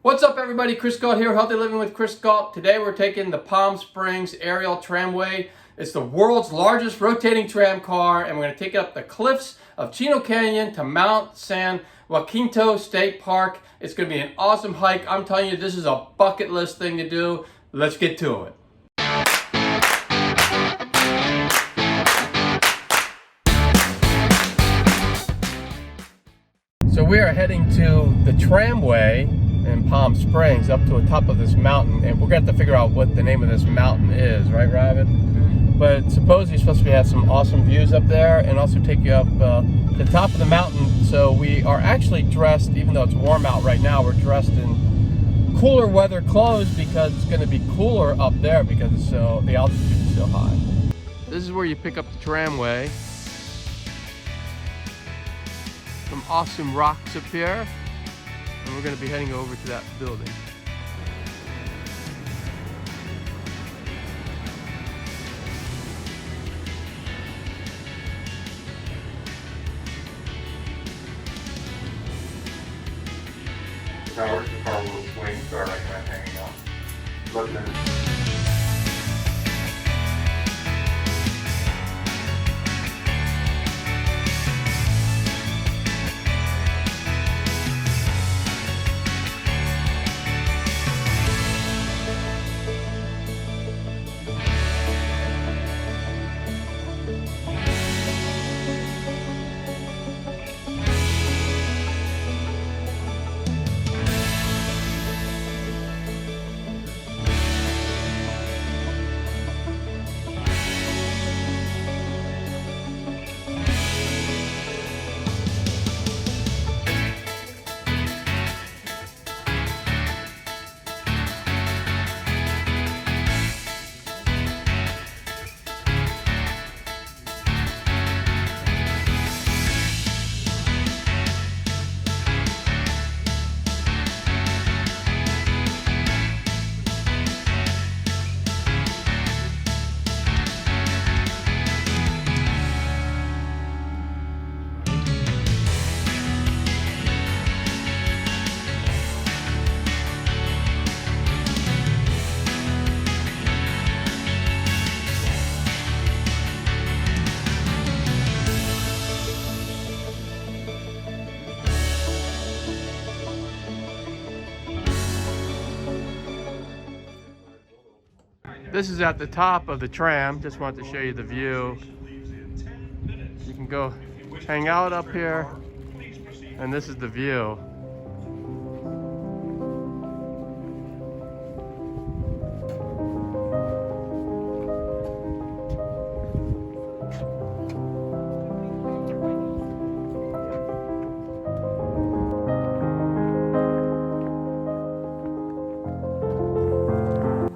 What's up everybody, Chris Gault here, Healthy Living with Chris Gault. Today we're taking the Palm Springs aerial tramway. It's the world's largest rotating tram car, and we're going to take it up the cliffs of Chino Canyon to Mount San Jacinto State Park. It's going to be an awesome hike. I'm telling you, this is a bucket list thing to do. Let's get to it. So we are heading to the tramway in Palm Springs up to the top of this mountain, and we're going to have to figure out what the name of this mountain is, right, Robyn? Mm-hmm. But supposedly you're supposed to have some awesome views up there and also take you up to the top of the mountain. So we are actually dressed, even though it's warm out right now, we're dressed in cooler weather clothes because it's going to be cooler up there because it's the altitude is so high. This is where you pick up the tramway. Some awesome rocks up here. And we're going to be heading over to that building. Now where's the car will swing start like that hanging out. Looking at it. This is at the top of the tram. Just wanted to show you the view. You can go hang out up here, and this is the view.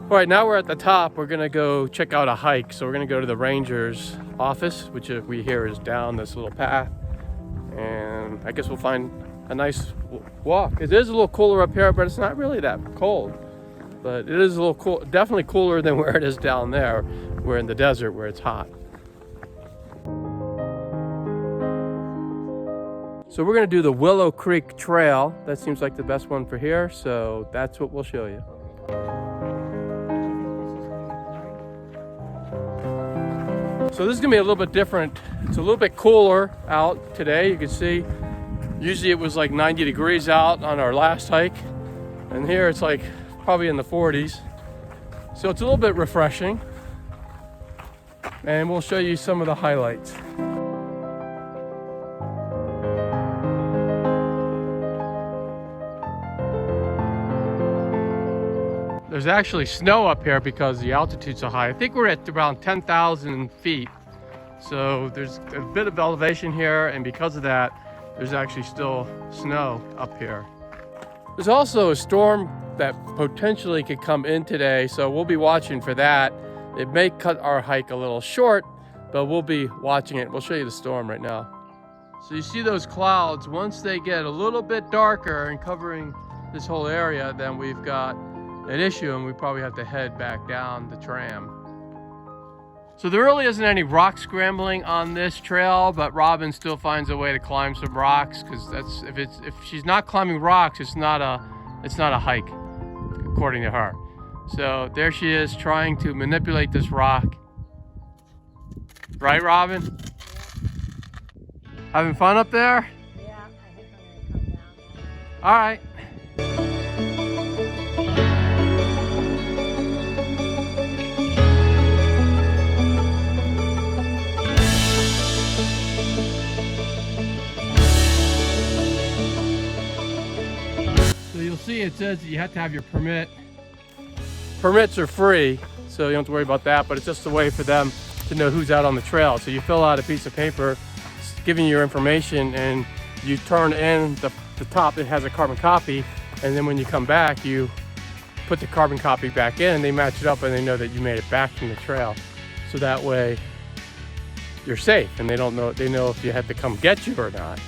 All right, now we're at the top. We're gonna go check out a hike. So we're gonna go to the ranger's office, which we hear is down this little path. And I guess we'll find a nice walk. It is a little cooler up here, but it's not really that cold. But it is a little cool, definitely cooler than where it is down there. We're in the desert where it's hot. So we're gonna do the Willow Creek Trail. That seems like the best one for here. So that's what we'll show you. So this is gonna be a little bit different. It's a little bit cooler out today. You can see, usually it was like 90 degrees out on our last hike. And here it's like probably in the 40s. So it's a little bit refreshing. And we'll show you some of the highlights. There's actually snow up here because the altitude's so high. I think we're at around 10,000 feet. So there's a bit of elevation here, and because of that, there's actually still snow up here. There's also a storm that potentially could come in today, so we'll be watching for that. It may cut our hike a little short, but we'll be watching it. We'll show you the storm right now. So you see those clouds, once they get a little bit darker and covering this whole area, then we've got an issue and we probably have to head back down the tram. So there really isn't any rock scrambling on this trail, but Robyn still finds a way to climb some rocks, because that's if she's not climbing rocks, it's not a it's not a hike, according to her. So there she is trying to manipulate this rock. Right, Robyn? Having fun up there? Yeah, I think I'm gonna come down. All right. So you'll see it says that you have to have your permit. Permits are free, so you don't have to worry about that, but it's just a way for them to know who's out on the trail. So you fill out a piece of paper giving you your information, and you turn in the top that has a carbon copy, and then when you come back you put the carbon copy back in, and they match it up and they know that you made it back from the trail. So that way you're safe, and they know if you have to come get you or not.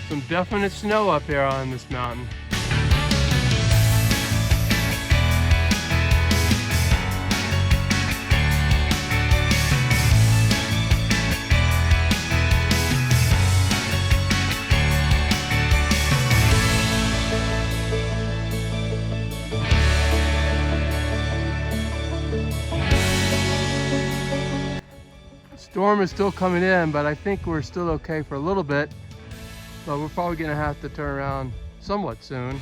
Some definite snow up here on this mountain. Storm is still coming in, but I think we're still okay for a little bit. But we're probably gonna have to turn around somewhat soon.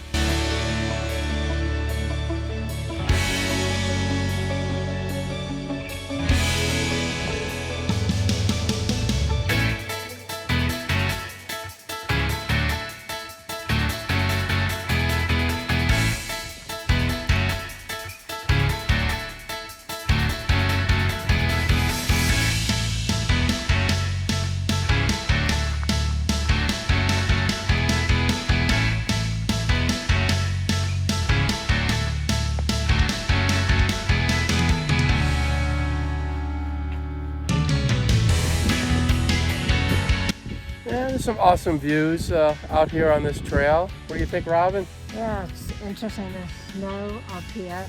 Yeah, there's some awesome views out here on this trail. What do you think, Robyn? Yeah, it's interesting, the snow up here,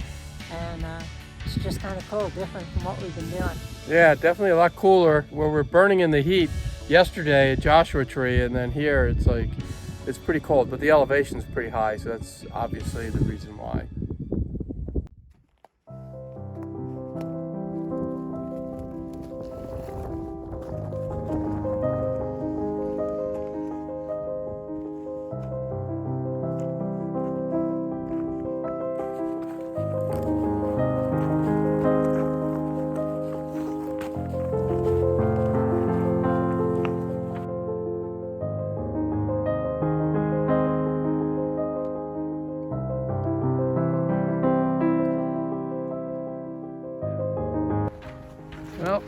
and it's just kind of cool, different from what we've been doing. Yeah, definitely a lot cooler. Where we're burning in the heat yesterday at Joshua Tree, and then here it's like, it's pretty cold, but the elevation's pretty high, so that's obviously the reason why. Well,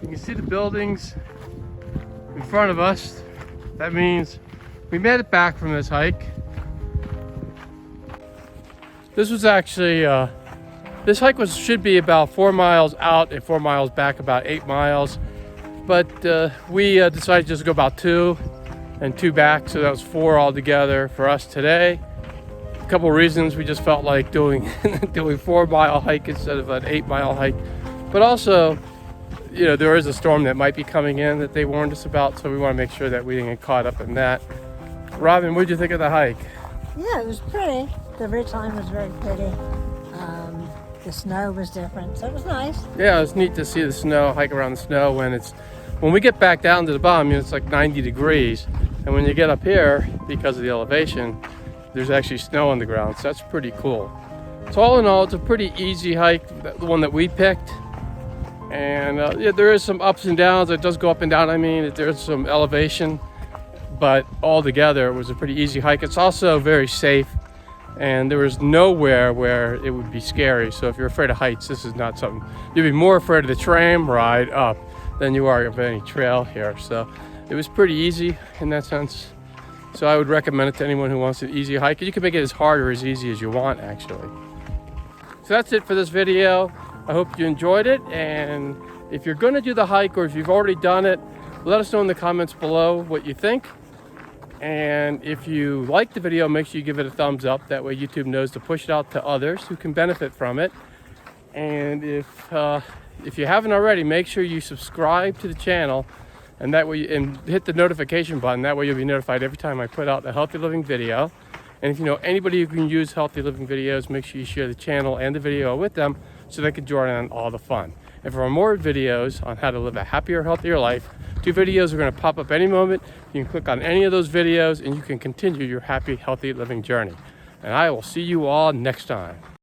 you can see the buildings in front of us. That means we made it back from this hike. This was actually, this hike should be about 4 miles out and 4 miles back, about 8 miles. But we decided just to go about 2 and 2 back, so that was 4 altogether for us today. A couple of reasons: we just felt like doing 4-mile hike instead of an 8-mile hike. But also, you know, there is a storm that might be coming in that they warned us about, so we want to make sure that we didn't get caught up in that. Robyn, what did you think of the hike? Yeah, it was pretty. The ridgeline was very pretty. The snow was different, so it was nice. Yeah, it's neat to see the snow, hike around the snow when we get back down to the bottom, you know, it's like 90 degrees. And when you get up here, because of the elevation, there's actually snow on the ground, so that's pretty cool. So all in all, it's a pretty easy hike, the one that we picked. And yeah, there is some ups and downs. It does go up and down. I mean, there's some elevation, but altogether it was a pretty easy hike. It's also very safe, and there was nowhere where it would be scary. So if you're afraid of heights, this is not something. You'd be more afraid of the tram ride up than you are of any trail here. So it was pretty easy in that sense. So I would recommend it to anyone who wants an easy hike. You can make it as hard or as easy as you want, actually. So that's it for this video. I hope you enjoyed it, and if you're going to do the hike, or if you've already done it, let us know in the comments below what you think. And if you like the video, make sure you give it a thumbs up. That way YouTube knows to push it out to others who can benefit from it. And if you haven't already, make sure you subscribe to the channel, and that way, and hit the notification button. That way you'll be notified every time I put out a healthy living video. And if you know anybody who can use healthy living videos, make sure you share the channel and the video with them so they can join in all the fun. And for more videos on how to live a happier, healthier life, 2 videos are going to pop up any moment. You can click on any of those videos and you can continue your happy, healthy living journey. And I will see you all next time.